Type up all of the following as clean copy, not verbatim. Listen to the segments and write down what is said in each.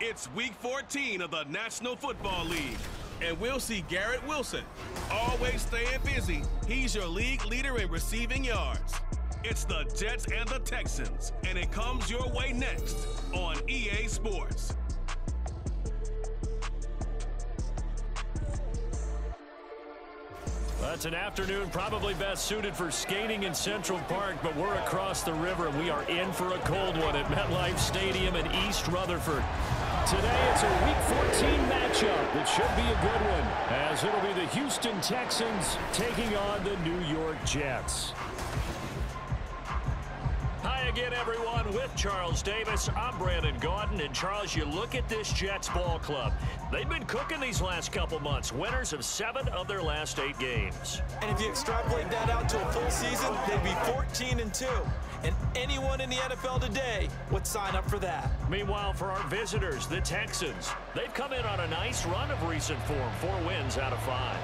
It's Week 14 of the National Football League, and we'll see Garrett Wilson. Always staying busy, he's your league leader in receiving yards. It's the Jets and the Texans, and it comes your way next on EA Sports. That's an afternoon probably best suited for skating in Central Park, but we're across the river and we are in for a cold one at MetLife Stadium in East Rutherford. Today it's a Week 14 matchup that should be a good one, as it'll be the Houston Texans taking on the New York Jets. Hi again, everyone. With Charles Davis, I'm Brandon Gaudin. And Charles, you look at this Jets ball club. They've been cooking these last couple months. Winners of 7 of their last 8 games. And if you extrapolate that out to a full season, they'd be 14-2. And anyone in the NFL today would sign up for that. Meanwhile, for our visitors, the Texans, they've come in on a nice run of recent form. 4 wins out of 5.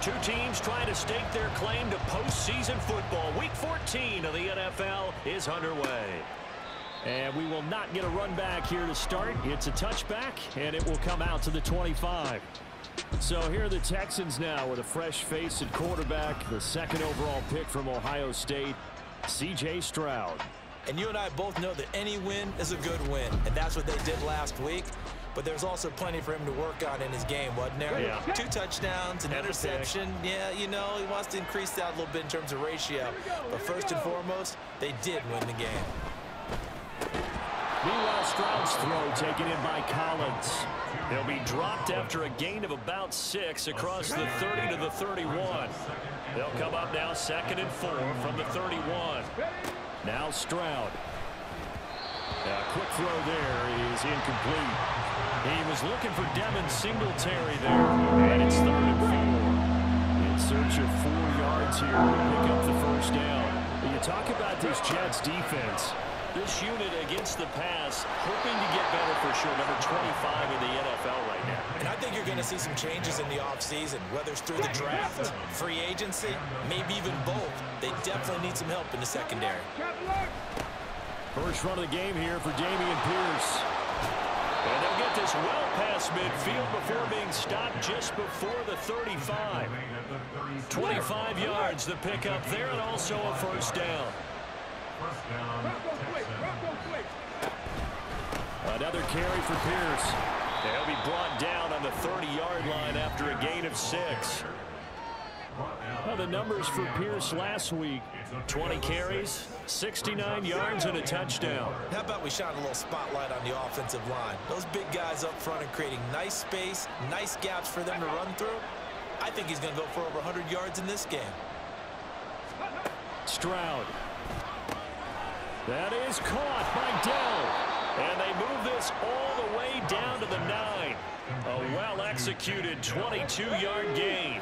2 teams trying to stake their claim to postseason football. Week 14 of the NFL is underway. And we will not get a run back here to start. It's a touchback, and it will come out to the 25. So here are the Texans now with a fresh face at quarterback, the 2nd overall pick from Ohio State, C.J. Stroud. And you and I both know that any win is a good win, and that's what they did last week. But there's also plenty for him to work on in his game, wasn't there? Yeah. 2 touchdowns, an interception. Yeah, you know, he wants to increase that a little bit in terms of ratio. But first and foremost, they did win the game. Meanwhile, Stroud's throw taken in by Collins. He'll be dropped after a gain of about 6 across the 30 to the 31. They'll come up now 2nd and 4 from the 31. Now Stroud. A quick throw there is incomplete. He was looking for Devin Singletary there, and it's 3rd and 4. In search of 4 yards here to pick up the first down. When you talk about this Jets defense, this unit against the pass, hoping to get better for sure. Number 25 in the NFL right now. And I think you're going to see some changes in the offseason, whether it's through the draft, free agency, maybe even both. They definitely need some help in the secondary. First run of the game here for Dameon Pierce. And they'll get this well past midfield before being stopped just before the 35. 25 yards the pickup there, and also a first down. Another carry for Pierce. They'll be brought down on the 30-yard line after a gain of 6. Well, the numbers for Pierce last week, 20 carries, 69 yards, and a touchdown. How about we shine a little spotlight on the offensive line? Those big guys up front are creating nice space, nice gaps for them to run through. I think he's going to go for over 100 yards in this game. Stroud. That is caught by Dell. And they move this all the way down to the 9. A well-executed 22-yard gain.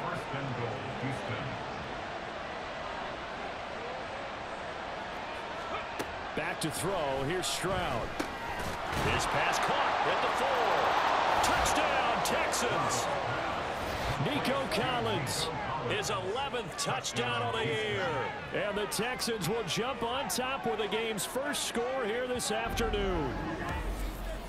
Back to throw. Here's Stroud. His pass caught at the 4. Touchdown, Texans. Nico Collins, his 11th touchdown of the year. And the Texans will jump on top with the game's first score here this afternoon.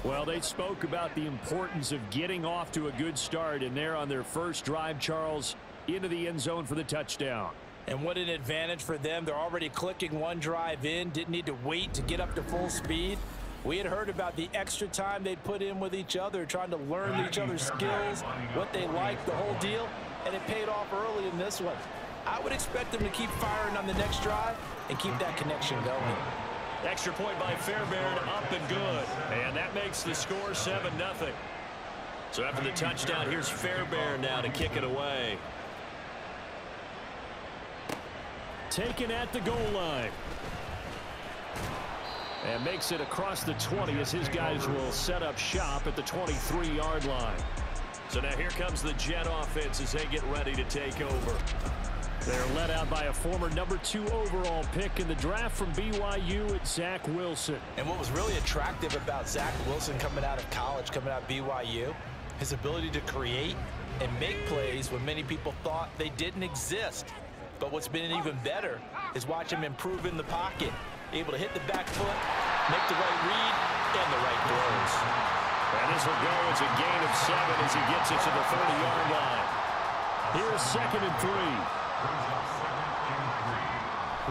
Well, they spoke about the importance of getting off to a good start, and they're on their first drive, Charles, into the end zone for the touchdown. And what an advantage for them. They're already clicking one drive in, didn't need to wait to get up to full speed. We had heard about the extra time they'd put in with each other, trying to learn each other's skills, what they like, the whole deal, and it paid off early in this one. I would expect them to keep firing on the next drive and keep that connection going. Extra point by Fairbairn, up and good. And that makes the score 7-0. So after the touchdown, here's Fairbairn now to kick it away. Taken at the goal line. And makes it across the 20 as his guys will set up shop at the 23-yard line. So now here comes the Jet offense as they get ready to take over. They're led out by a former number 2 overall pick in the draft from BYU at Zach Wilson. And what was really attractive about Zach Wilson coming out of college, coming out of BYU, his ability to create and make plays when many people thought they didn't exist. But what's been even better is watch him improve in the pocket. Able to hit the back foot, make the right read, and the right throws. And this will go as a gain of 7 as he gets it to the 30-yard line. Here's 2nd and 3.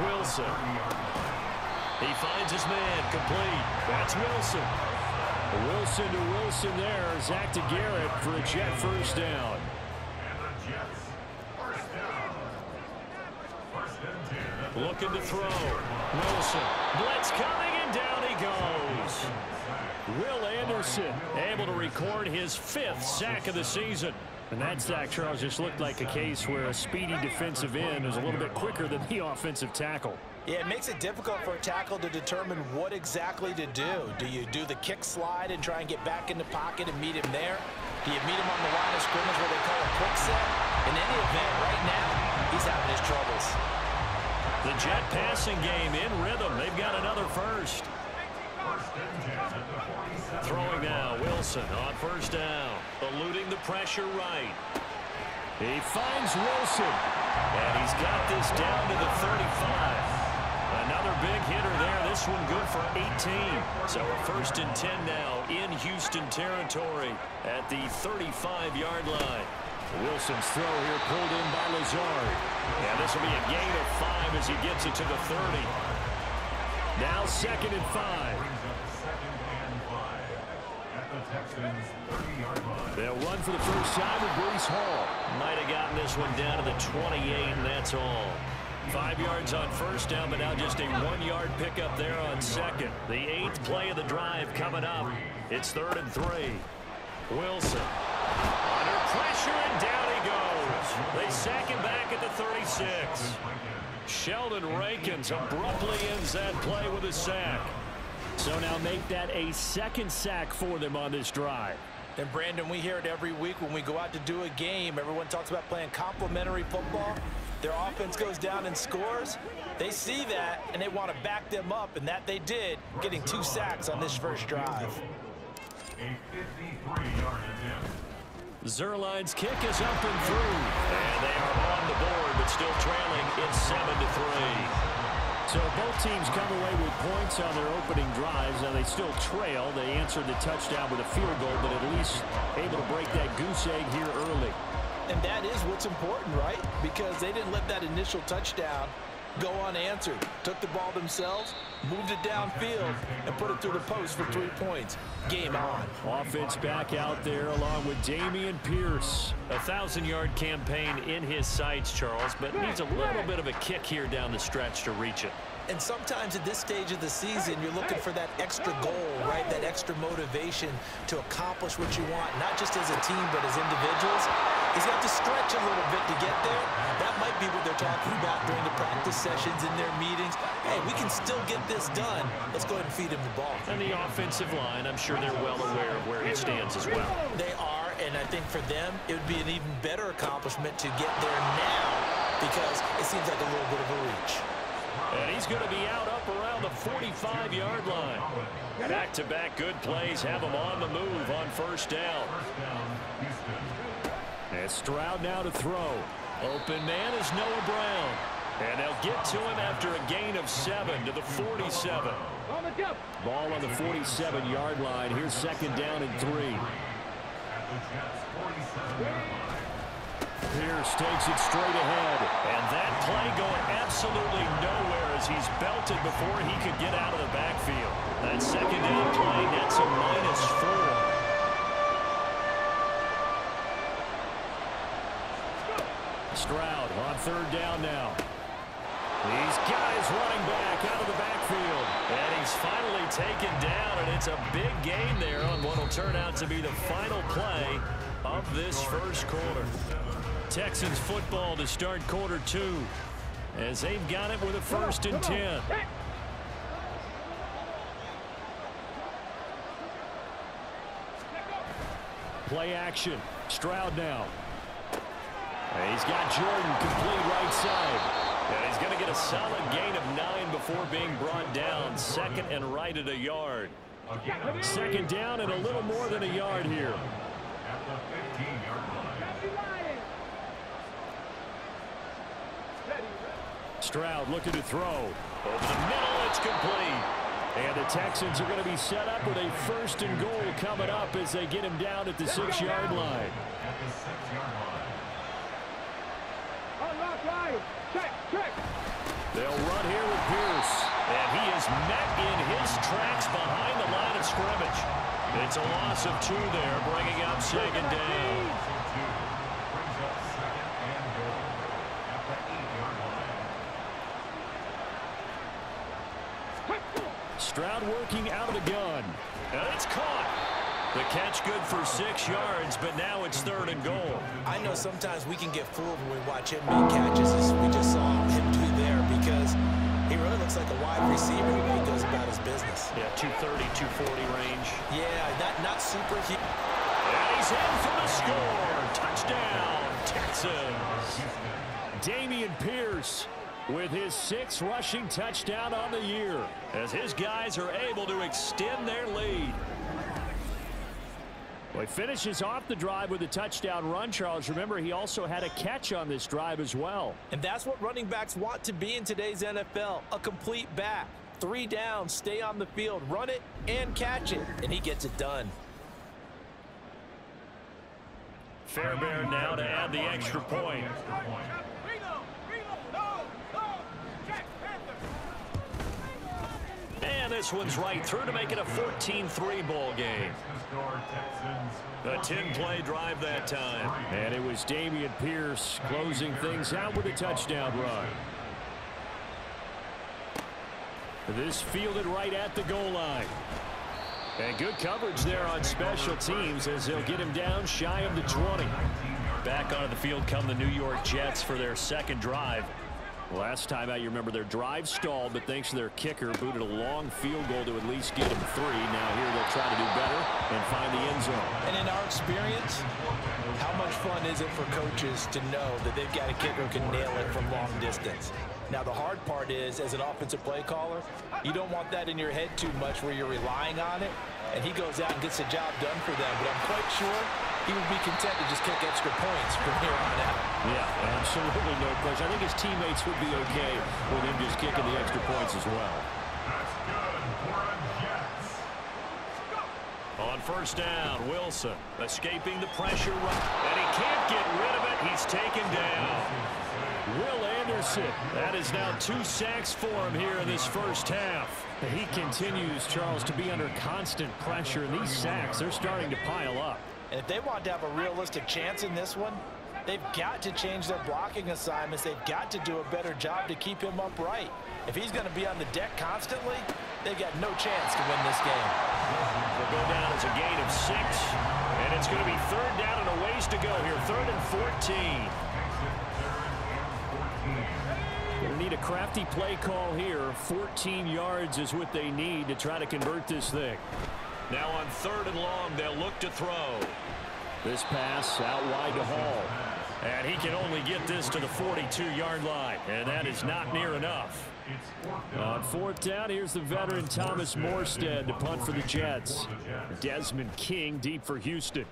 Wilson. He finds his man, complete. That's Wilson. Wilson to Wilson there. Zach to Garrett for a Jet first down. Looking to throw. Wilson. Blitz coming, and down he goes. Will Anderson able to record his 5th sack of the season. And that sack, Charles, just looked like a case where a speedy defensive end was a little bit quicker than the offensive tackle. Yeah, it makes it difficult for a tackle to determine what exactly to do. Do you do the kick slide and try and get back in the pocket and meet him there? Do you meet him on the line of scrimmage where they call a quick set? In any event, right now, he's having his troubles. The Jet passing game in rhythm. They've got another first. Throwing now, Wilson on first down. Eluding the pressure right. He finds Wilson. And he's got this down to the 35. Another big hitter there. This one good for 18. So a 1st and 10 now in Houston territory at the 35-yard line. Wilson's throw here pulled in by Lazard. Yeah, this will be a gain of 5 as he gets it to the 30. Now 2nd and 5. They'll run for the first time with Breece Hall. Might have gotten this one down to the 28, and that's all. 5 yards on first down, but now just a 1-yard pickup there on 2nd. The 8th play of the drive coming up. It's 3rd and 3. Wilson under pressure, and down he goes. They sack him back at the 36. Sheldon Rankins abruptly ends that play with a sack. So now make that a 2nd sack for them on this drive. And Brandon, we hear it every week when we go out to do a game. Everyone talks about playing complementary football. Their offense goes down and scores. They see that, and they want to back them up, and that they did, getting 2 sacks on this first drive. A 53-yard attempt. Zerline's kick is up and through. And they are on the board, but still trailing. It's 7-3. So both teams come away with points on their opening drives. Now they still trail. They answered the touchdown with a field goal, but at least able to break that goose egg here early. And that is what's important, right? Because they didn't let that initial touchdown go unanswered. Took the ball themselves, moved it downfield, and put it through the post for 3 points. Game on. Offense back out there along with Dameon Pierce. A 1,000-yard campaign in his sights, Charles, but needs a little bit of a kick here down the stretch to reach it. And sometimes at this stage of the season, you're looking for that extra goal, right? That extra motivation to accomplish what you want, not just as a team, but as individuals. He's got to stretch a little bit to get there. That might be what they're talking about during the practice sessions, in their meetings. Hey, we can still get this done. Let's go ahead and feed him the ball. And the offensive line, I'm sure they're well aware of where he stands as well. They are, and I think for them, it would be an even better accomplishment to get there now, because it seems like a little bit of a reach. And he's going to be out up around the 45-yard line. Back-to-back good plays have him on the move on first down. And Stroud now to throw. Open man is Noah Brown. And they'll get to him after a gain of 7 to the 47. Ball on the 47-yard line. Here's 2nd down and 3. Pierce takes it straight ahead. And that play going absolutely nowhere as he's belted before he could get out of the backfield. That 2nd down play nets a -4. Stroud on 3rd down now. These guys running back out of the backfield. And he's finally taken down, and it's a big gain there on what will turn out to be the final play of this first quarter. Texans football to start quarter 2 as they've got it with a 1st and 10. Play action. Stroud now. And he's got Jordan complete right side. And he's going to get a solid gain of 9 before being brought down. 2nd and right at a yard. 2nd down and a little more than a yard here. At the 15-yard line. Stroud looking to throw. Over the middle, it's complete. And the Texans are going to be set up with a 1st and goal coming up as they get him down at the 6-yard line. They'll run here with Pierce. And he is met in his tracks behind the line of scrimmage. It's a loss of 2 there, bringing up 2nd down. Stroud working out of the gun. And it's caught. The catch good for 6 yards, but now it's 3rd and goal. I know sometimes we can get fooled when we watch him make catches, as we just saw him do there, because he really looks like a wide receiver when he goes about his business. Yeah, 230, 240 range. Yeah, not super huge. And he's in for the score. Touchdown, Texans. Dameon Pierce with his 6th rushing touchdown on the year, as his guys are able to extend their lead. Well, he finishes off the drive with a touchdown run, Charles. Remember, he also had a catch on this drive as well. And that's what running backs want to be in today's NFL, a complete back. 3 downs, stay on the field, run it, and catch it, and he gets it done. Fairbairn now to add the extra point. And this one's right through to make it a 14-3 ball game. A 10-play drive that time. And it was Dameon Pierce closing things out with a touchdown run. This fielded right at the goal line. And good coverage there on special teams as they'll get him down shy of the 20. Back onto the field come the New York Jets for their 2nd drive. Last time out, you remember their drive stalled, but thanks to their kicker, booted a long field goal to at least get them 3. Now here they'll try to do better and find the end zone. And in our experience, how much fun is it for coaches to know that they've got a kicker who can nail it from long distance? Now, the hard part is, as an offensive play caller, you don't want that in your head too much where you're relying on it, and he goes out and gets the job done for them. But I'm quite sure he would be content to just kick extra points from here on out. Yeah, absolutely no question. I think his teammates would be okay with him just kicking the extra points as well. On 1st down, Wilson escaping the pressure, and he can't get rid of it. He's taken down. Will Anderson, that is now 2 sacks for him here in this 1st half. He continues, Charles, to be under constant pressure, and these sacks, they're starting to pile up. And if they want to have a realistic chance in this one, they've got to change their blocking assignments. They've got to do a better job to keep him upright. If he's going to be on the deck constantly, they've got no chance to win this game. They'll go down as a gain of 6, and it's going to be 3rd down and a ways to go here. 3rd and 14. Going to need a crafty play call here. 14 yards is what they need to try to convert this thing. Now on 3rd and long, they'll look to throw. This pass out wide to Hall. And he can only get this to the 42-yard line. And that is not near enough. On 4th down, here's the veteran Thomas Morstead to punt for the Jets. Desmond King deep for Houston.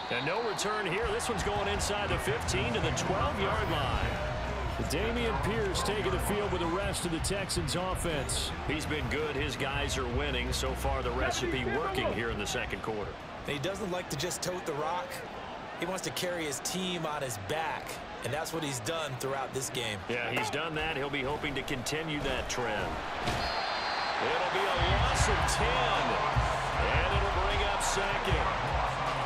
And no return here. This one's going inside the 15 to the 12-yard line. Dameon Pierce taking the field with the rest of the Texans offense. He's been good. His guys are winning. So far, the recipe working here in the 2nd quarter. He doesn't like to just tote the rock. He wants to carry his team on his back, and that's what he's done throughout this game. Yeah, he's done that. He'll be hoping to continue that trend. It'll be a loss of 10, and it'll bring up 2nd.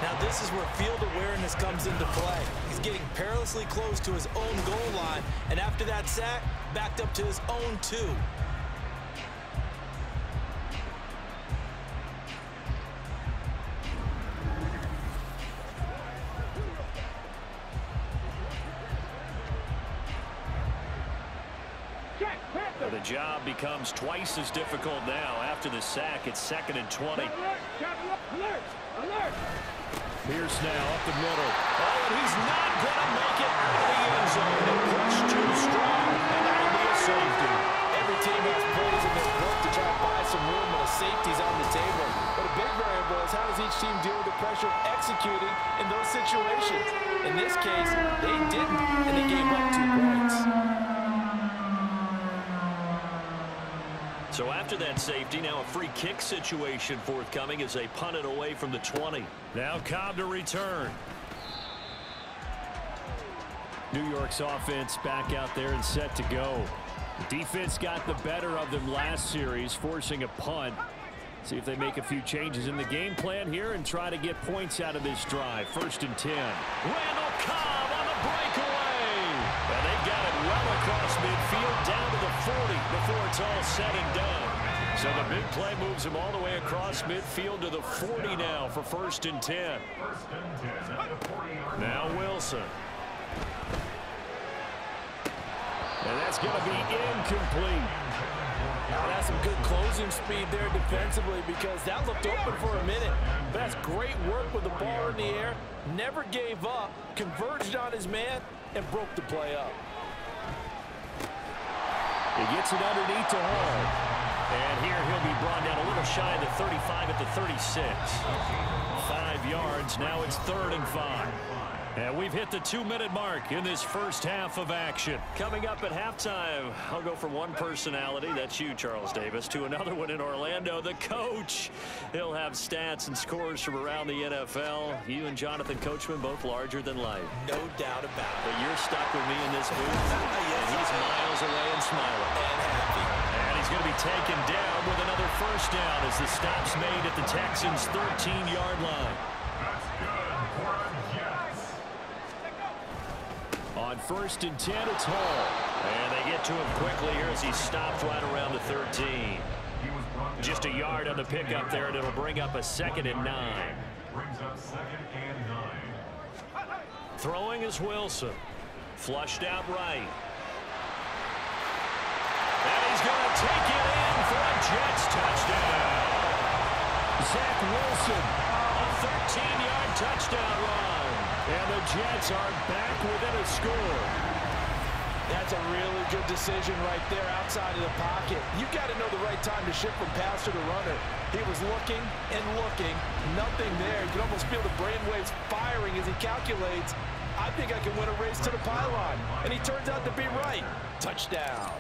Now this is where field awareness comes into play. He's getting perilously close to his own goal line, and after that sack, backed up to his own 2. The job becomes twice as difficult now. After the sack, it's 2nd and 20. Pierce now up the middle. Oh, and he's not going to make it out of the end zone. The push too strong, and that'll be a safety. Every team has plays in their book to try to buy some room when a safety's on the table. But a big variable is how does each team deal with the pressure of executing in those situations. In this case, they didn't, and they gave up 2 points. So after that safety, now a free kick situation forthcoming as they punt it away from the 20. Now Cobb to return. New York's offense back out there and set to go. The defense got the better of them last series, forcing a punt. See if they make a few changes in the game plan here and try to get points out of this drive. 1st and 10. Randall Cobb on the breakaway. And they've got it well across midfield down to the 40 before it's all said and done. So the big play moves him all the way across midfield to the 40 now for 1st and 10. Now Wilson. And that's going to be incomplete. Now, that's some good closing speed there defensively because that looked open for a minute. But that's great work with the ball in the air. Never gave up, converged on his man, and broke the play up. He gets it underneath to Hall. And here he'll be brought down a little shy of the 35 at the 36. 5 yards. Now it's 3rd and 5. And we've hit the 2-minute mark in this first half of action. Coming up at halftime, I'll go from one personality, that's you, Charles Davis, to another one in Orlando, the coach. He'll have stats and scores from around the NFL. You and Jonathan Coachman both larger than life. No doubt about it. But you're stuck with me in this booth, and he's miles away and smiling. And happy. And he's going to be taken down with another first down as the stop's made at the Texans' 13-yard line. On 1st and 10, it's Hall. And they get to him quickly here as he stops right around the 13. Just a yard on the pickup there, and it'll bring up a 2nd and 9. Brings up 2nd and 9. Throwing is Wilson. Flushed out right. And he's going to take it in for a Jets touchdown. Zach Wilson, a 13-yard touchdown run. And the Jets are back within a score. That's a really good decision right there outside of the pocket. You've got to know the right time to shift from passer to runner. He was looking and looking. Nothing there. You can almost feel the brainwaves firing as he calculates, I think I can win a race to the pylon. And he turns out to be right. Touchdown.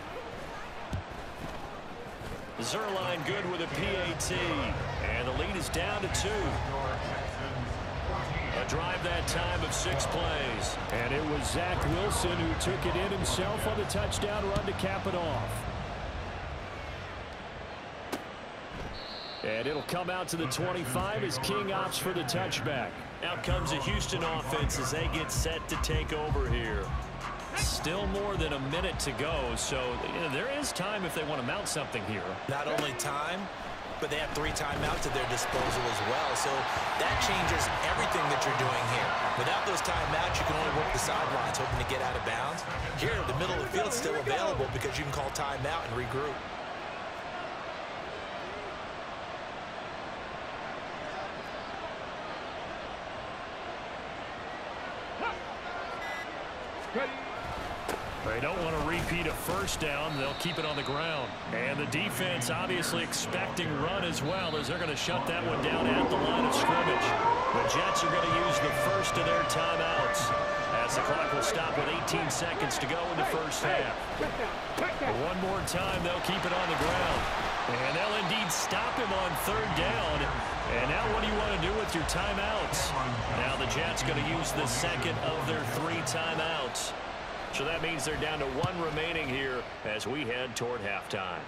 Zerline good with a PAT. And the lead is down to 2. A drive that time of 6 plays. And it was Zach Wilson who took it in himself on the touchdown run to cap it off. And it'll come out to the 25 as King opts for the touchback. Out comes the Houston offense as they get set to take over here. Still more than a minute to go, so there is time if they want to mount something here. Not only time, but they have 3 timeouts at their disposal as well. So that changes everything that you're doing here. Without those timeouts, you can only work the sidelines, hoping to get out of bounds. Here, the middle of the field is still available because you can call timeout and regroup. They don't want to repeat a first down. They'll keep it on the ground. And the defense obviously expecting run as well as they're going to shut that one down at the line of scrimmage. The Jets are going to use the first of their timeouts as the clock will stop with 18 seconds to go in the first half. One more time, they'll keep it on the ground. And they'll indeed stop him on 3rd down. And now what do you want to do with your timeouts? Now the Jets going to use the second of their 3 timeouts. So that means they're down to 1 remaining here as we head toward halftime.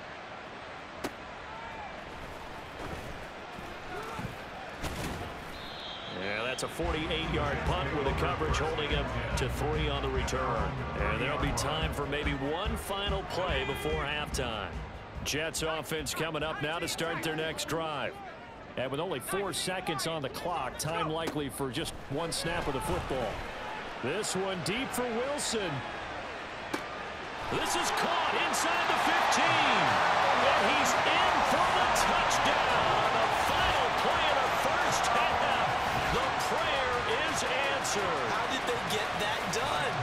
Yeah, that's a 48-yard punt with the coverage holding him to 3 on the return. And there'll be time for maybe one final play before halftime. Jets offense coming up now to start their next drive. And with only 4 seconds on the clock, time likely for just 1 snap of the football. This one deep for Wilson. This is caught inside the 15. And he's in for the touchdown. The final play of the first half. The prayer is answered. How did they get that done?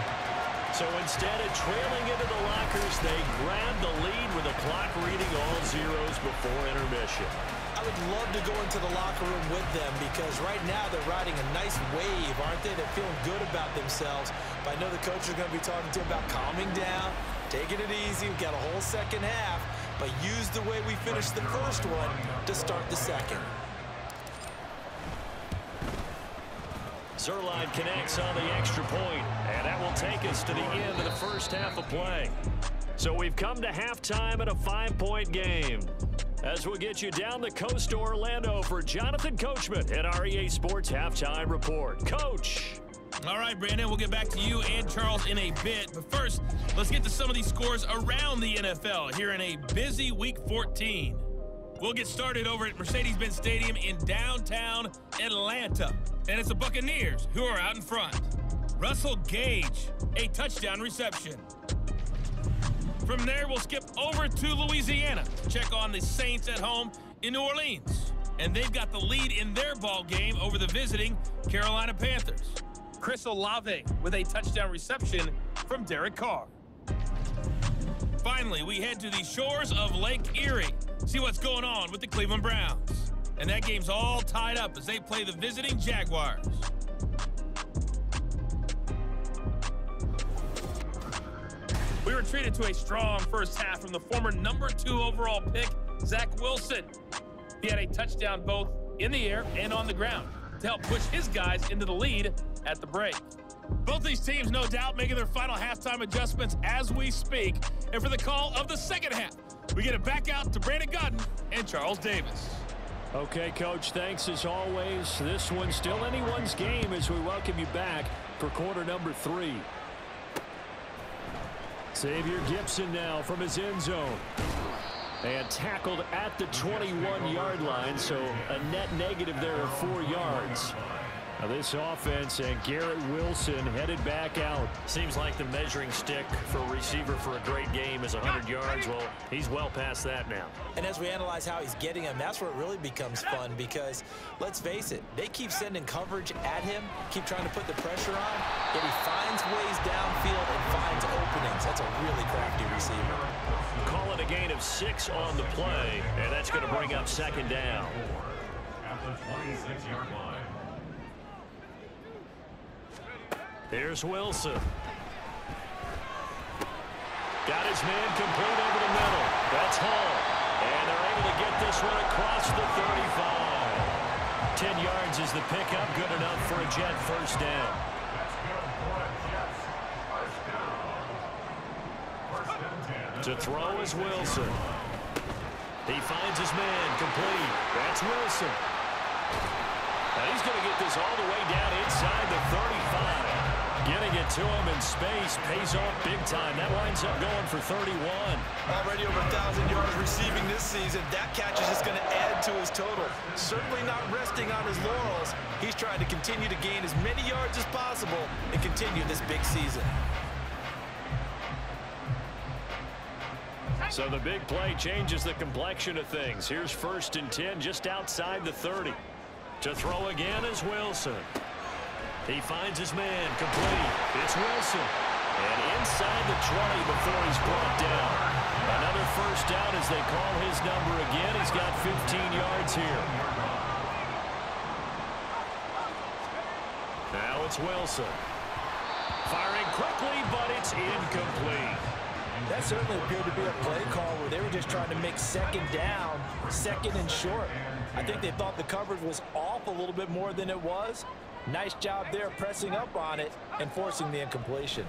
So instead of trailing into the lockers, they grabbed the lead with the clock reading all zeros before intermission. I would love to go into the locker room with them because right now they're riding a nice wave, aren't they? They're feeling good about themselves. But I know the coach is going to be talking to them about calming down, taking it easy. We've got a whole second half. but use the way we finished the first one to start the second. Zerline connects on the extra point, and that will take us to the end of the first half of play. So we've come to halftime at a 5-point game. As we'll get you down the coast to Orlando for Jonathan Coachman at our EA Sports Halftime Report. Coach. All right, Brandon, we'll get back to you and Charles in a bit. But first, let's get to some of these scores around the NFL here in a busy Week 14. We'll get started over at Mercedes-Benz Stadium in downtown Atlanta. And it's the Buccaneers who are out in front. Russell Gage, a touchdown reception. From there, we'll skip over to Louisiana to check on the Saints at home in New Orleans. And they've got the lead in their ball game over the visiting Carolina Panthers. Chris Olave with a touchdown reception from Derek Carr. Finally, we head to the shores of Lake Erie. See what's going on with the Cleveland Browns. And that game's all tied up as they play the visiting Jaguars. We were treated to a strong first half from the former #2 overall pick, Zach Wilson. He had a touchdown both in the air and on the ground to help push his guys into the lead at the break. Both these teams, no doubt, making their final halftime adjustments as we speak. And for the call of the second half, we get it back out to Brandon Godden and Charles Davis. Okay, Coach, thanks as always. This one's still anyone's game as we welcome you back for quarter number 3. Xavier Gibson now from his end zone. And tackled at the 21-yard line, so a net negative there of 4 yards. Now this offense and Garrett Wilson headed back out. Seems like the measuring stick for a receiver for a great game is 100 yards. Well, he's well past that now. And as we analyze how he's getting him, that's where it really becomes fun because, let's face it, they keep sending coverage at him, keep trying to put the pressure on, yet he finds ways downfield and finds openings. That's a really crafty receiver. Call it a gain of 6 on the play, and that's going to bring up second down. At the 26-yard line. Here's Wilson. Got his man complete over the middle. That's Hall. And they're able to get this one across the 35. 10 yards is the pickup. Good enough for a Jet first down. To throw is Wilson. He finds his man complete. That's Wilson. Now he's going to get this all the way down inside the 35. Getting it to him in space pays off big time. That winds up going for 31. Already over 1,000 yards receiving this season. That catch is just going to add to his total. Certainly not resting on his laurels. He's trying to continue to gain as many yards as possible and continue this big season. So the big play changes the complexion of things. Here's 1st and 10 just outside the 30. To throw again is Wilson. He finds his man complete. It's Wilson. And inside the 20 before he's brought down. Another first down as they call his number again. He's got 15 yards here. Now it's Wilson. Firing quickly, but it's incomplete. That certainly appeared to be a play call where they were just trying to make second down, second and short. I think they thought the coverage was off a little bit more than it was. Nice job there pressing up on it and forcing the incompletion.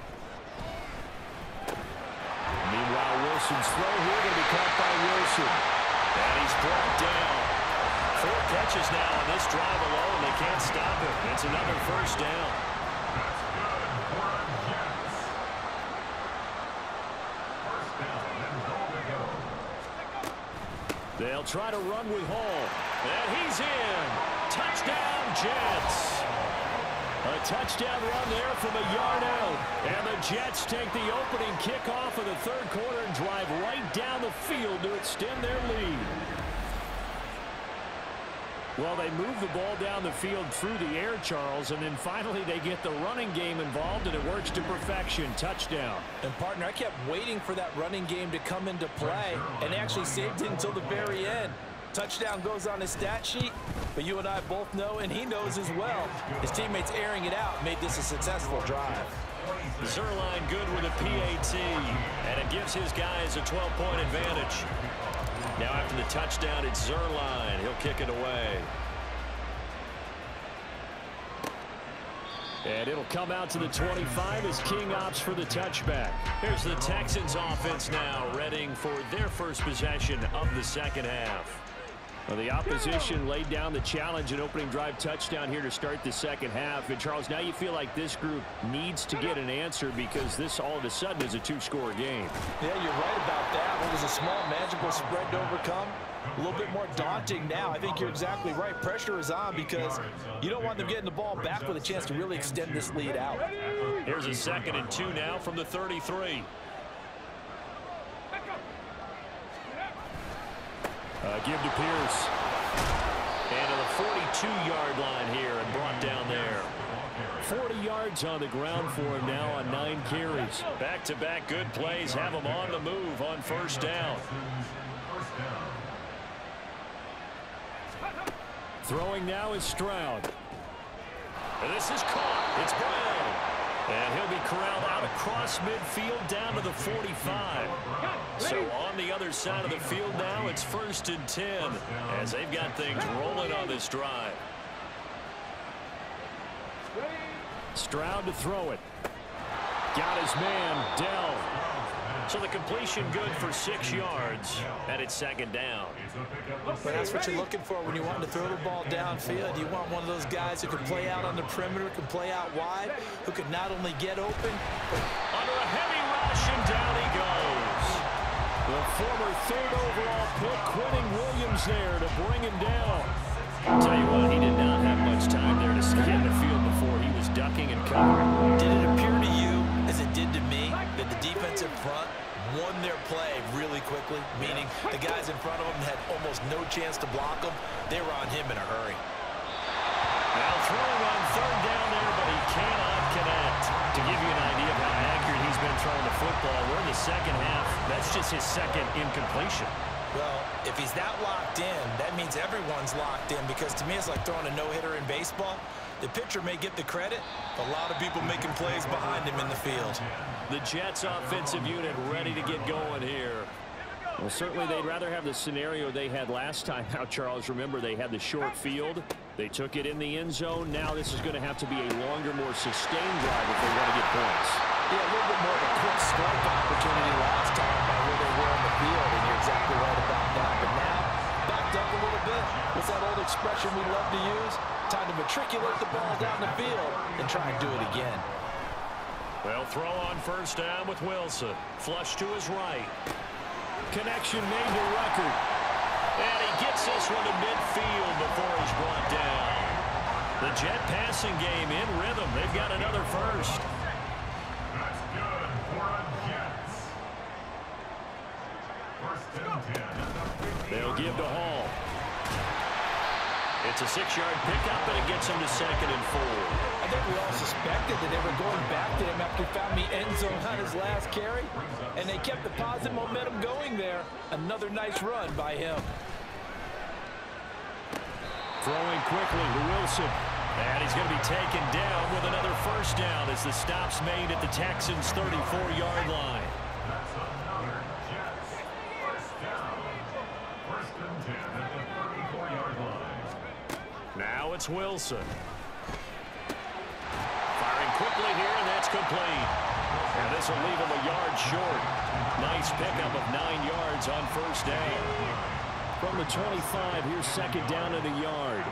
Meanwhile, Wilson's throw here going to be caught by Wilson. And he's brought down. 4 catches now on this drive alone. They can't stop him. It's another first down. They'll try to run with Hall. And he's in. Touchdown, Jets. A touchdown run there from a yard out. And the Jets take the opening kickoff of the 3rd quarter and drive right down the field to extend their lead. Well, they move the ball down the field through the air, Charles, and then finally they get the running game involved, and it works to perfection. Touchdown. And, partner, I kept waiting for that running game to come into play, and actually saved it until the very end. Touchdown goes on his stat sheet, but you and I both know, and he knows as well, his teammates airing it out made this a successful drive. Zerline good with a PAT, and it gives his guys a 12-point advantage. Now after the touchdown, it's Zerline. He'll kick it away. And it'll come out to the 25 as King opts for the touchback. Here's the Texans offense now, readying for their first possession of the second half. Well, the opposition laid down the challenge and opening drive touchdown here to start the second half. And, Charles, now you feel like this group needs to get an answer because this all of a sudden is a two-score game. Yeah, you're right about that. It was a small, manageable spread to overcome. A little bit more daunting now. I think you're exactly right. Pressure is on because you don't want them getting the ball back with a chance to really extend this lead out. Here's a 2nd and 2 now from the 33. Give to Pierce. And to the 42-yard line here and brought down there. 40 yards on the ground for him now on 9 carries. Back-to-back good plays have him on the move on first down. Throwing now is Stroud. And this is caught. It's Brown. And he'll be corralled out across midfield down to the 45. So on the other side of the field now, it's 1st and 10 as they've got things rolling on this drive. Stroud to throw it. Got his man, Dell. So the completion good for 6 yards, and it's 2nd down. But that's what you're looking for when you want to throw the ball downfield. You want one of those guys who can play out on the perimeter, can play out wide, who can not only get open, but under a heavy rush, and down he goes. The former 3rd overall pick, Quentin Williams there to bring him down. I'll tell you what, he did not have much time there to scan the field before he was ducking and covering. Did it appear to you, as it did to me, that the defensive front won their play really quickly, meaning the guys in front of him had almost no chance to block him? They were on him in a hurry. Now throwing on 3rd down there, but he cannot connect. To give you an idea of how accurate he's been throwing the football, we're in the second half. That's just his 2nd incompletion. Well, if he's that locked in, that means everyone's locked in, because to me it's like throwing a no-hitter in baseball. The pitcher may get the credit, but a lot of people making plays behind him in the field. The Jets offensive unit ready to get going here. Well, certainly they'd rather have the scenario they had last time out, Charles. Remember, they had the short field. They took it in the end zone. Now this is going to have to be a longer, more sustained drive if they want to get points. Yeah, a little bit more of a quick strike opportunity last time by where they were on the field, and you're exactly right about that. But now, backed up a little bit. What's that old expression we love to use? Time to matriculate the ball down the field and try and do it again. Well, throw on first down with Wilson. Flush to his right. Connection made to Rucker. And he gets this one to midfield before he's brought down. The Jet passing game in rhythm. They've got another first. That's good for a Jets. 1st and 10. They'll give to Hall. It's a 6-yard pickup, and it gets him to 2nd and 4. I think we all suspected that they were going back to him after he found the end zone on his last carry, and they kept the positive momentum going there. Another nice run by him. Throwing quickly to Wilson. And he's going to be taken down with another first down as the stop's made at the Texans' 34-yard line. That's another Jets. 1st down. 1st and 10 at the 34-yard line. Now it's Wilson. Firing quickly here, and that's complete. And this will leave him a yard short. Nice pickup of 9 yards on first down. From the 25, here's 2nd down at a yard.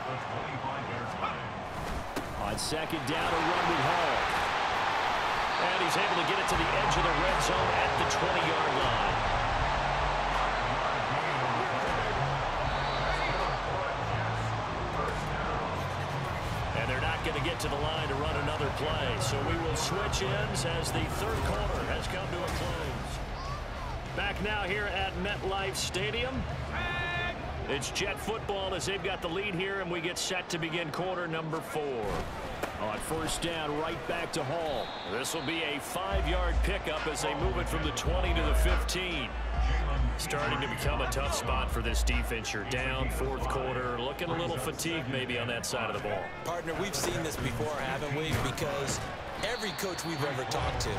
On 2nd down, a run with Hall. And he's able to get it to the edge of the red zone at the 20-yard line. And they're not going to get to the line to run another play. So we will switch ends as the 3rd quarter has come to a close. Back now here at MetLife Stadium. It's Jet football as they've got the lead here, and we get set to begin quarter number 4. On first down, right back to Hall. This will be a 5-yard pickup as they move it from the 20 to the 15. Starting to become a tough spot for this defense. You're down 4th quarter, looking a little fatigued maybe on that side of the ball. Partner, we've seen this before, haven't we? Because Every coach we've ever talked to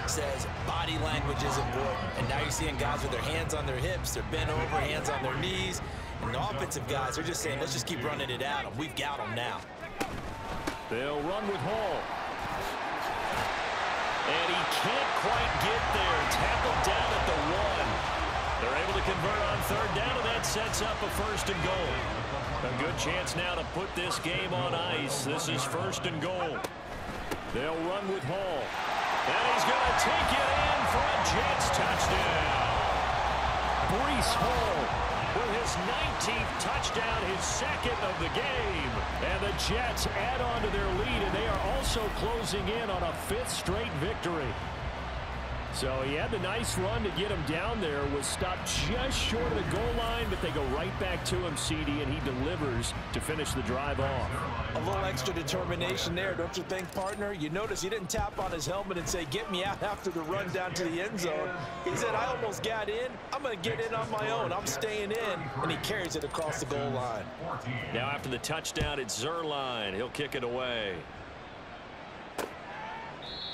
says body language is important. And now you're seeing guys with their hands on their hips, they're bent over, hands on their knees. And the offensive guys are just saying, let's just keep running it at them. We've got them now. They'll run with Hall. And he can't quite get there. Tackled down at the 1. They're able to convert on third down, and that sets up a 1st and goal. A good chance now to put this game on ice. This is 1st and goal. They'll run with Hall. And he's going to take it in for a Jets touchdown. Breece Hall with his 19th touchdown, his 2nd of the game. And the Jets add on to their lead, and they are also closing in on a 5th straight victory. So he had the nice run to get him down there, was stopped just short of the goal line, but they go right back to him, CD, and he delivers to finish the drive off. A little extra determination there, don't you think, partner? You notice he didn't tap on his helmet and say, get me out after the run down to the end zone. He said, I almost got in. I'm going to get in on my own. I'm staying in. And he carries it across the goal line. Now after the touchdown, it's Zerline. He'll kick it away.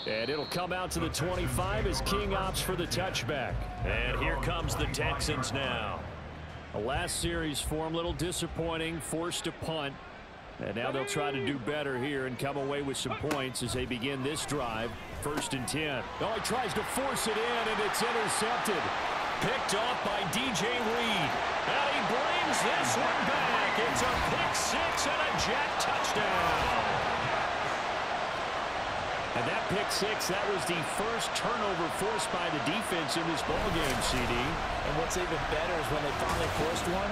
And it'll come out to the 25 as King opts for the touchback. And here comes the Texans now. The last series for him, a little disappointing, forced to punt. And now they'll try to do better here and come away with some points as they begin this drive. 1st and 10. Oh, he tries to force it in, and it's intercepted. Picked off by DJ Reed. And he brings this one back. It's a pick 6 and a Jet touchdown. And that pick 6, that was the first turnover forced by the defense in this ballgame, CD. And what's even better is when they finally forced one,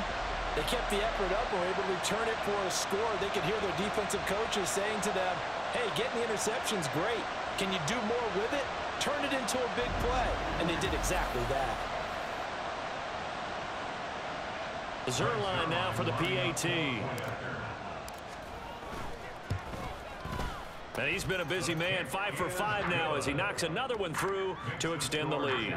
they kept the effort up and were able to return it for a score. They could hear their defensive coaches saying to them, hey, getting the interception's great. Can you do more with it? Turn it into a big play. And they did exactly that. Zerline now for the PAT. And he's been a busy man, 5 for 5 now as he knocks another one through to extend the lead.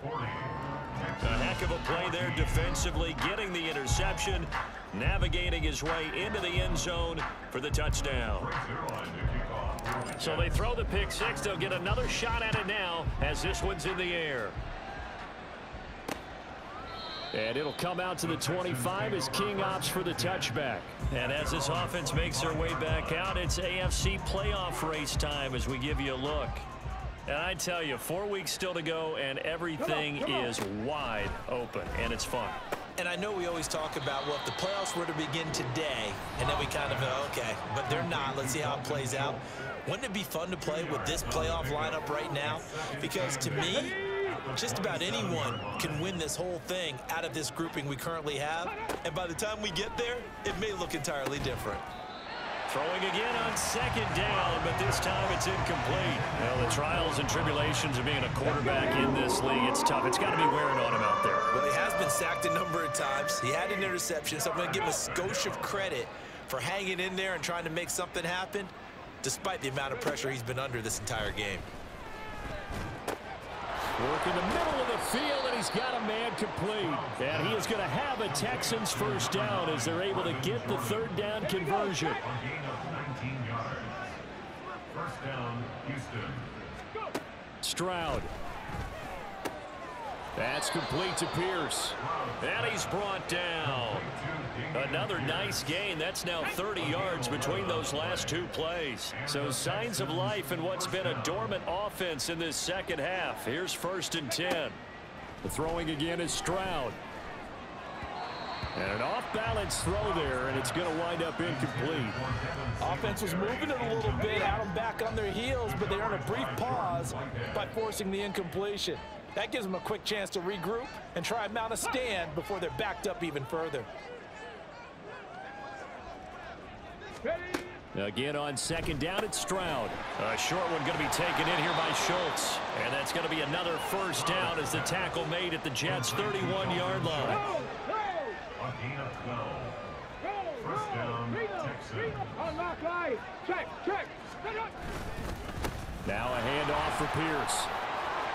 A heck of a play there defensively, getting the interception, navigating his way into the end zone for the touchdown. So they throw the pick 6. They'll get another shot at it now as this one's in the air. And it'll come out to the 25 as King opts for the touchback. And as this offense makes their way back out, it's AFC playoff race time as we give you a look. And I tell you, 4 weeks still to go, and everything is wide open, and it's fun. And I know we always talk about, well, if the playoffs were to begin today, and then we kind of go, okay, but they're not. Let's see how it plays out. Wouldn't it be fun to play with this playoff lineup right now? Because to me, just about anyone can win this whole thing out of this grouping we currently have. And by the time we get there, it may look entirely different. Throwing again on 2nd down, but this time it's incomplete. Well, the trials and tribulations of being a quarterback in this league, it's tough. It's got to be wearing on him out there. Well, he has been sacked a number of times. He had an interception, so I'm going to give him a skosh of credit for hanging in there and trying to make something happen, despite the amount of pressure he's been under this entire game. Work in the middle of the field, and he's got a man complete. And he is going to have a Texans 1st down as they're able to get the 3rd down conversion. A gain of 19 yards. 1st down, Houston. Stroud. That's complete to Pierce. And he's brought down. Another nice gain. That's now 30 yards between those last 2 plays. So signs of life in what's been a dormant offense in this 2nd half. Here's 1st and 10. The throwing again is Stroud. And an off-balance throw there, and it's going to wind up incomplete. Offense was moving it a little bit, had them back on their heels, but they earned a brief pause by forcing the incompletion. That gives them a quick chance to regroup and try and mount a stand before they're backed up even further. Again on 2nd down, it's Stroud. A short one going to be taken in here by Schultz. And that's going to be another 1st down as the tackle made at the Jets' 31-yard line. A gain of 12. 1st down, Texans. Now a handoff for Pierce.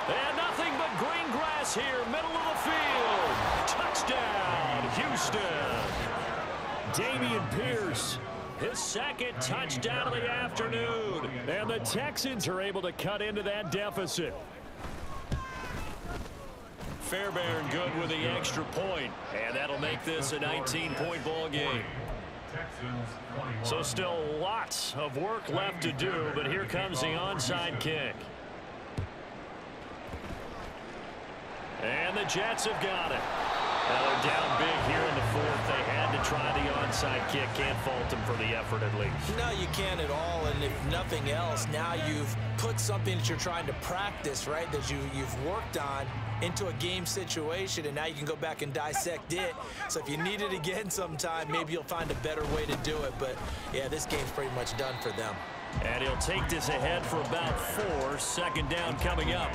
And nothing but green grass here, middle of the field. Touchdown, Houston. Dameon Pierce his second touchdown of the afternoon. And the Texans are able to cut into that deficit. Fairbairn good with the extra point, and that'll make this a 19-point ball game. So still lots of work left to do, but here comes the onside kick. And the Jets have got it. Now they're down big here in the fourth. They had to try the onside kick. Can't fault them for the effort at least. No, you can't at all. And if nothing else, now you've put something that you're trying to practice, right, that you've worked on into a game situation, and now you can go back and dissect it. So if you need it again sometime, maybe you'll find a better way to do it. But, yeah, this game's pretty much done for them. And he'll take this ahead for about 4. Second down coming up.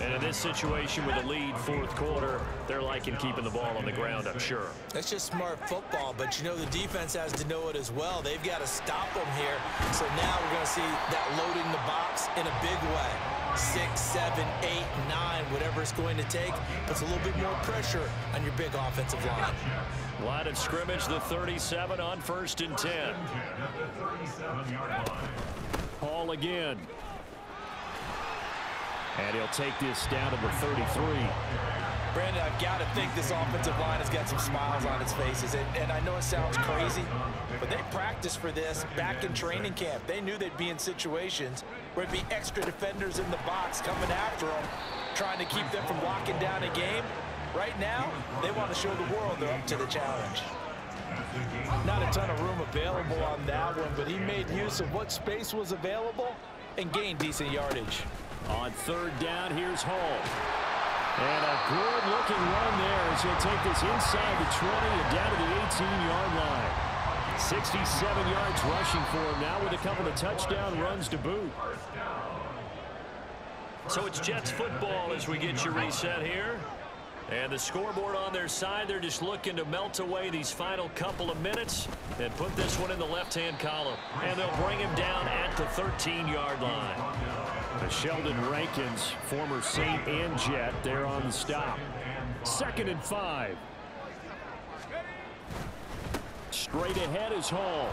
And in this situation with a lead fourth quarter, they're liking keeping the ball on the ground, I'm sure. That's just smart football, but you know the defense has to know it as well. They've got to stop them here. So now we're going to see that loading the box in a big way. 6, 7, 8, 9, whatever it's going to take, puts a little bit more pressure on your big offensive line. Line of scrimmage, the 37 on 1st and 10. Hall again. And he'll take this down to the 33. Brandon, I've got to think this offensive line has got some smiles on its faces. And I know it sounds crazy, but they practiced for this back in training camp. They knew they'd be in situations where it'd be extra defenders in the box coming after them, trying to keep them from locking down a game. Right now, they want to show the world they're up to the challenge. Not a ton of room available on that one, but he made use of what space was available and gained decent yardage. On 3rd down, here's Hall. And a good-looking run there as he'll take this inside the 20 and down to the 18-yard line. 67 yards rushing for him now with a couple of touchdown runs to boot. So it's Jets football as we get you reset here. And the scoreboard on their side, they're just looking to melt away these final couple of minutes and put this one in the left-hand column. And they'll bring him down at the 13-yard line. Sheldon Rankins, former Saint and Jet, there on the stop. 2nd and 5. Straight ahead is Hall.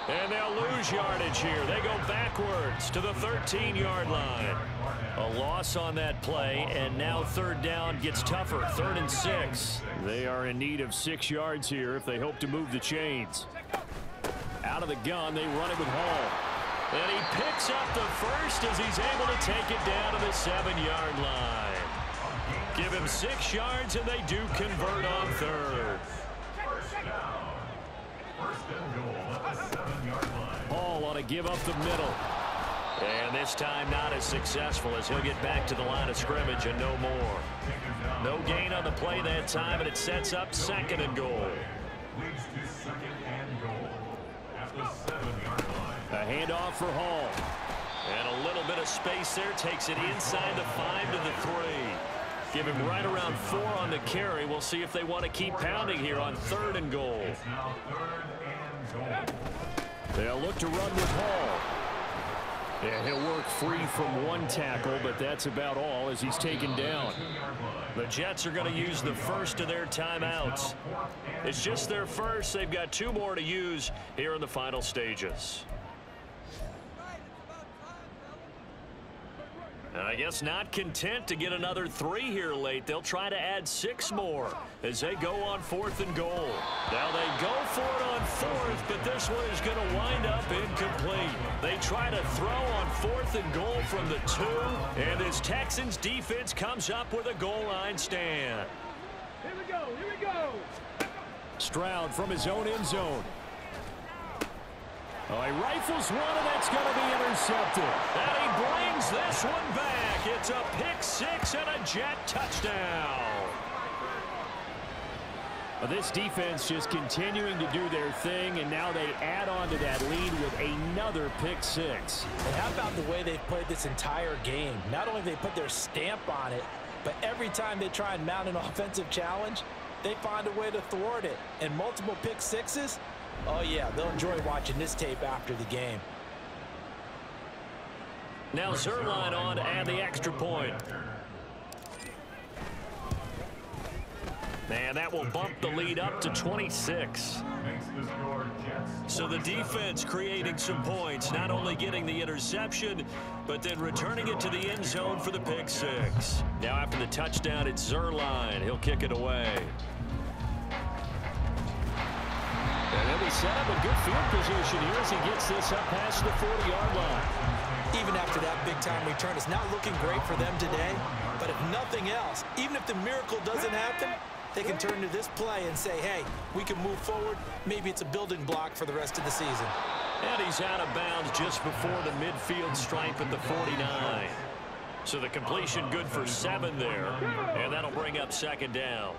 And they'll lose yardage here. They go backwards to the 13-yard line. A loss on that play, and now 3rd down gets tougher. 3rd and 6. They are in need of 6 yards here if they hope to move the chains. Out of the gun, they run it with Hall. And he picks up the first as he's able to take it down to the 7-yard line. Give him 6 yards, and they do convert on 3rd. Hall ought to give up the middle. And this time not as successful as he'll get back to the line of scrimmage and no more. No gain on the play that time, and it sets up 2nd and goal. A handoff for Hall. And a little bit of space there. Takes it inside the 5 to the 3. Give him right around 4 on the carry. We'll see if they want to keep pounding here on 3rd and goal. They'll look to run with Hall. And he'll work free from 1 tackle, but that's about all as he's taken down. The Jets are going to use the first of their timeouts. It's just their first. They've got 2 more to use here in the final stages. And I guess not content to get another 3 here late. They'll try to add 6 more as they go on 4th and goal. Now they go for it on 4th, but this one is going to wind up incomplete. They try to throw on 4th and goal from the 2, and this Texans defense comes up with a goal line stand. Here we go, here we go. Stroud from his own end zone. Oh, he rifles one, and that's going to be intercepted. And he brings this one back. It's a pick 6 and a Jet touchdown. Well, this defense just continuing to do their thing, and now they add on to that lead with another pick 6. And how about the way they've played this entire game? Not only have they put their stamp on it, but every time they try and mount an offensive challenge, they find a way to thwart it. And multiple pick 6s, oh, yeah, they'll enjoy watching this tape after the game. Now Zerline on and the extra point. And that will bump the lead up to 26. So the defense creating some points, not only getting the interception, but then returning it to the end zone for the pick six. Now after the touchdown, it's Zerline. He'll kick it away. And he'll be set up in good field position here as he gets this up past the 40-yard line. Even after that big-time return, it's not looking great for them today. But if nothing else, even if the miracle doesn't happen, they can turn to this play and say, hey, we can move forward. Maybe it's a building block for the rest of the season. And he's out of bounds just before the midfield stripe at the 49. So the completion good for 7 there. And that'll bring up second down.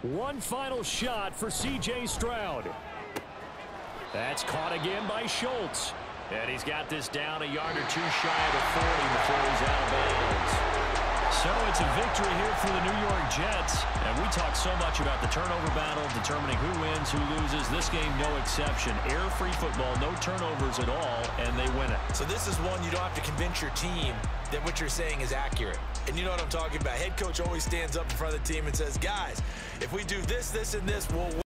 One final shot for C.J. Stroud. That's caught again by Schultz. And he's got this down a yard or two shy of the 40 before he's out of bounds. So it's a victory here for the New York Jets. And we talk so much about the turnover battle, determining who wins, who loses. This game, no exception. Error-free football, no turnovers at all, and they win it. So this is one you don't have to convince your team that what you're saying is accurate. And you know what I'm talking about. Head coach always stands up in front of the team and says, guys, if we do this, this, and this, we'll win.